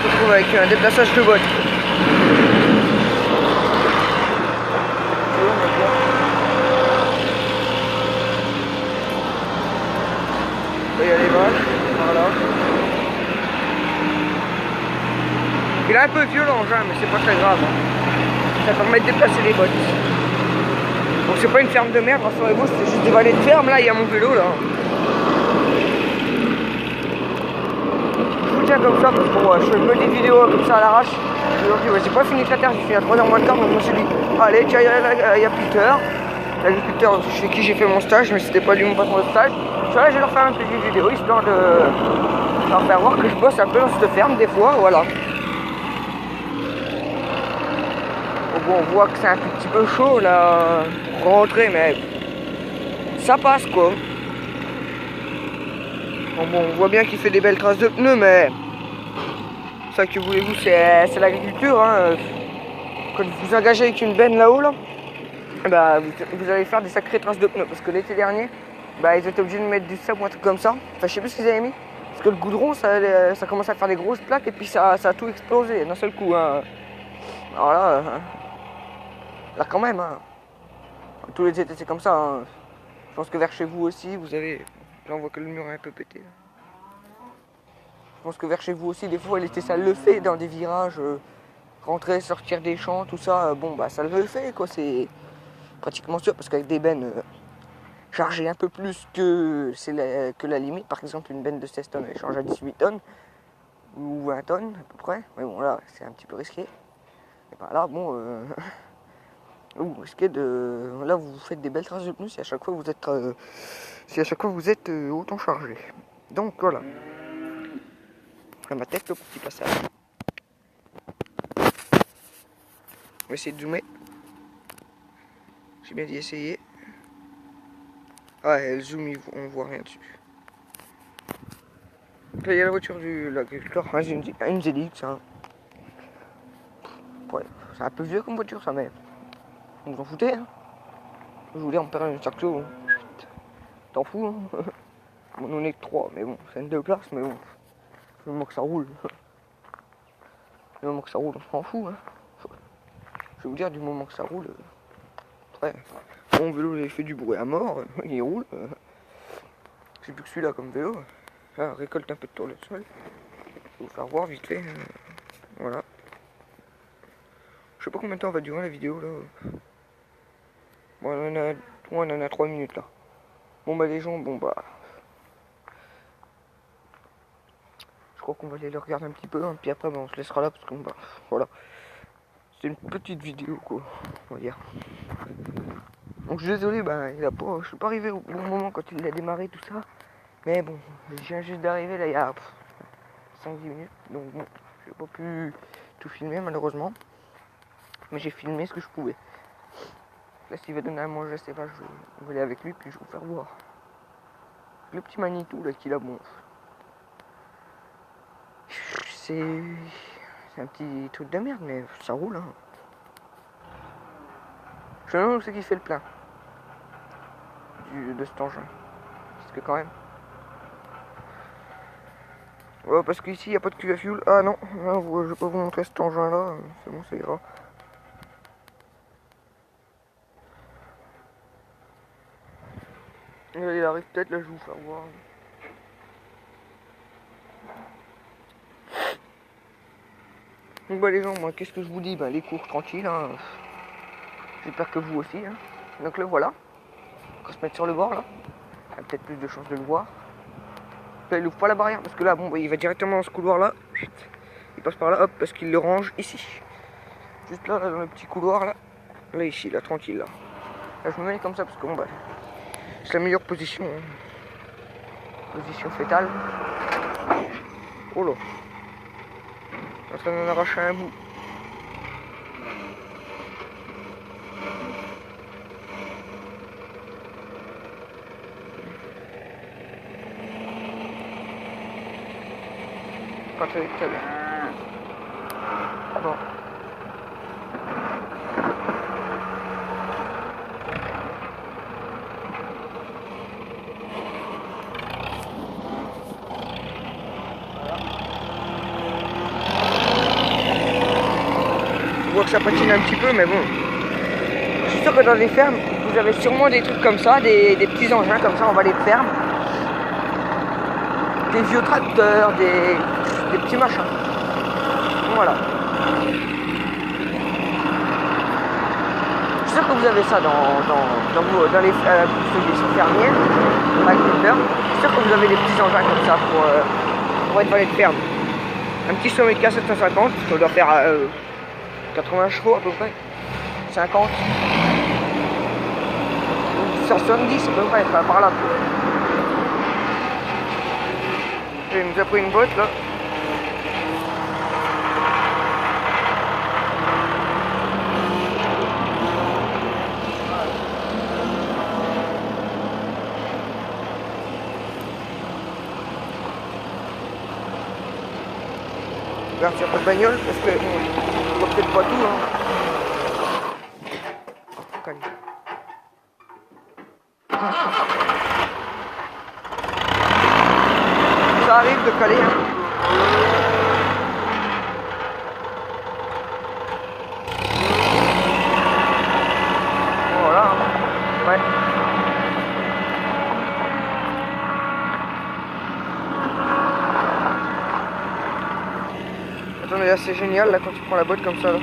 se retrouve avec un déplaçage de boîte. Il y a les vaches, voilà. Il est un peu violent, Jean, mais c'est pas très grave. Ça permet de déplacer les bottes. Donc c'est pas une ferme de merde, rassurez-vous, c'est juste des vallées de ferme. Là, il y a mon vélo là. Je vous tiens comme ça parce que bon, je fais des vidéos comme ça à l'arrache. J'ai pas fini de la terre, j'ai fait à 3h moins de quart, donc je me suis dit, allez, tiens, il y a Peter, l'agriculteur chez qui j'ai fait mon stage, mais c'était pas lui mon patron de stage. Là, je vais leur faire une petite vidéo histoire de leur faire voir que je bosse un peu dans cette ferme des fois, voilà. Bon, on voit que c'est un tout petit peu chaud là pour rentrer, mais ça passe quoi. Bon, on voit bien qu'il fait des belles traces de pneus, mais ça que voulez-vous, c'est l'agriculture. Hein. Quand vous vous engagez avec une benne là-haut, là, bah, vous allez faire des sacrées traces de pneus. Parce que l'été dernier, bah, ils étaient obligés de mettre du sable ou un truc comme ça. Enfin, je sais plus ce qu'ils avaient mis. Parce que le goudron, ça commence à faire des grosses plaques et puis ça a tout explosé d'un seul coup. Hein. Alors là quand même, hein. Tous les étés c'est comme ça. Hein. Je pense que vers chez vous aussi, vous avez... Là on voit que le mur est un peu pété. Là. Je pense que vers chez vous aussi, des fois l'été ça le fait dans des virages. Rentrer, sortir des champs, tout ça, bon bah ça le fait quoi. C'est pratiquement sûr parce qu'avec des bennes chargées un peu plus que la limite. Par exemple une benne de 16 tonnes elle change à 18 tonnes. Ou 20 tonnes à peu près. Mais bon là c'est un petit peu risqué. Et bah là bon... vous risquez de... Là vous faites des belles traces de pneus si à chaque fois vous êtes autant chargé. Donc voilà. À ma tête le petit passage. On va essayer de zoomer. J'ai bien dit essayer. Ah elle zoom, on voit rien dessus. Donc là il y a la voiture de l'agriculteur. Ah, j'ai une ZX. Hein. Ouais, c'est un peu vieux comme voiture ça, mais vous en foutez hein. Je voulais en perdre une saxo. T'en fous hein. Bon, on est que 3, mais bon, c'est une 2 places, mais bon. Du moment que ça roule. Du moment que ça roule, on s'en fout hein. Je vais vous dire, du moment que ça roule. Ouais. Mon vélo il fait du bruit à mort, il roule. C'est plus que celui-là comme vélo. Là, récolte un peu de tournesol. Je vais vous faire voir vite fait. Voilà. Je sais pas combien de temps va durer la vidéo là. Bon, on en a 3 minutes là. Bon bah les gens, bon bah... Je crois qu'on va aller le regarder un petit peu, hein, puis après bah, on se laissera là parce qu'on bah... Voilà. C'est une petite vidéo quoi, on va dire. Donc je suis désolé, bah, je suis pas arrivé au bon moment quand il a démarré tout ça. Mais bon, je viens juste d'arriver là il y a 5-10 minutes. Donc bon, j'ai pas pu tout filmer malheureusement. Mais j'ai filmé ce que je pouvais. Là s'il va donner à manger, je sais pas, je vais aller avec lui puis je vais vous faire voir. Le petit Manitou là qu'il a bon. C'est un petit truc de merde mais ça roule hein. Je me demande où c'est qui fait le plein de cet engin. Parce que quand même. Ouais, parce qu'ici il n'y a pas de cuve à fuel. Ah non, là, je vais pas vous montrer cet engin là. C'est bon, ça ira. Et là, il arrive peut-être, là je vais vous faire voir. Donc bah les gens, moi qu'est-ce que je vous dis? Bah les cours tranquilles. Hein. J'espère que vous aussi. Hein. Donc le voilà. On va se mettre sur le bord là. Il y a peut-être plus de chances de le voir. Là, il ouvre pas la barrière parce que là, bon, bah, il va directement dans ce couloir là. Il passe par là, hop, parce qu'il le range ici. Juste là, dans le petit couloir là. Là, ici, là, tranquille là. Là, je me mets comme ça parce que bon, bah, c'est la meilleure position. Hein. Position fétale. Oh là. Je suis en train d'en arracher un bout. Pas très bien. Bon. voit que ça patine un petit peu, mais bon. Je suis sûr que dans les fermes, vous avez sûrement des trucs comme ça, des petits engins comme ça, on va les fermes. Des vieux tracteurs, des petits machins. Voilà. Je suis sûr que vous avez ça dans les ceux qui sont fermiers, agriculteurs. Je suis sûr que vous avez des petits engins comme ça pour être dans les fermes. Un petit Somica 750, ça doit faire 80 chevaux à peu près. 50. 70 à peu près, par là. Il nous a pris une botte là. Regarde sur la bagnole parce que on voit peut-être pas tout hein. Ça arrive de caler hein. Voilà. Ouais. Attendez là c'est génial là quand tu prends la boîte comme ça là.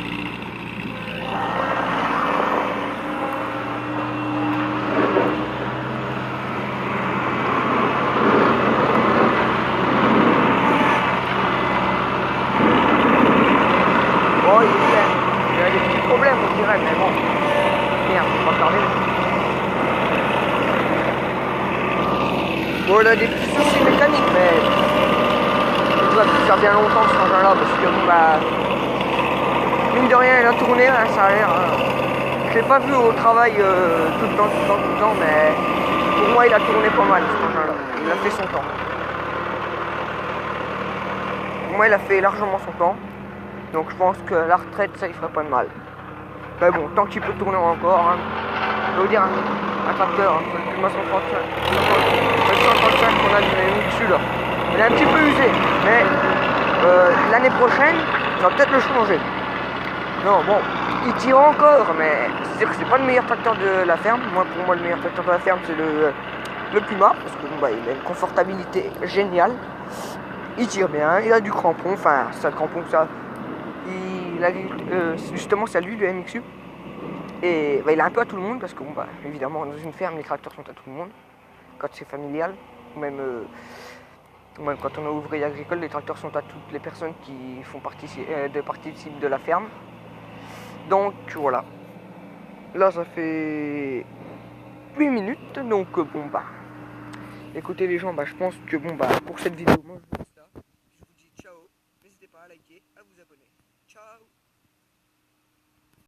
Bon il y a des petits problèmes on dirait mais bon. Merde, on va parler. Bon il a des petits soucis mécaniques mais il va faire bien longtemps ce engin là parce que bon bah mine de rien il a tourné hein, ça a l'air je l'ai pas vu au travail tout le temps mais pour moi il a tourné pas mal cet engin là, il a fait son temps. Pour moi il a fait largement son temps donc je pense que la retraite ça il ferait pas de mal. Mais bon tant qu'il peut tourner encore hein, je veux dire un tracteur, hein, le 135 qu'on a mis dessus là. Il est un petit peu usé, mais l'année prochaine, on va peut-être le changer. Non, bon, il tire encore, mais c'est-à-dire que c'est pas le meilleur tracteur de la ferme. Pour moi, le meilleur tracteur de la ferme, c'est le Puma, parce que bon, bah, il a une confortabilité géniale. Il tire bien, il a du crampon, enfin, ça le crampon, ça. Justement, c'est à lui le MXU. Et bah, il a un peu à tout le monde, parce que bon, bah, évidemment, dans une ferme, les tracteurs sont à tout le monde, quand c'est familial, ou même quand on est ouvrier agricole, les tracteurs sont à toutes les personnes qui font partie de la ferme. Donc voilà. Là ça fait 8 minutes. Donc bon bah. Écoutez les gens, bah je pense que bon bah pour cette vidéo, moi je vous laisse là. Je vous dis ciao. N'hésitez pas à liker, à vous abonner. Ciao.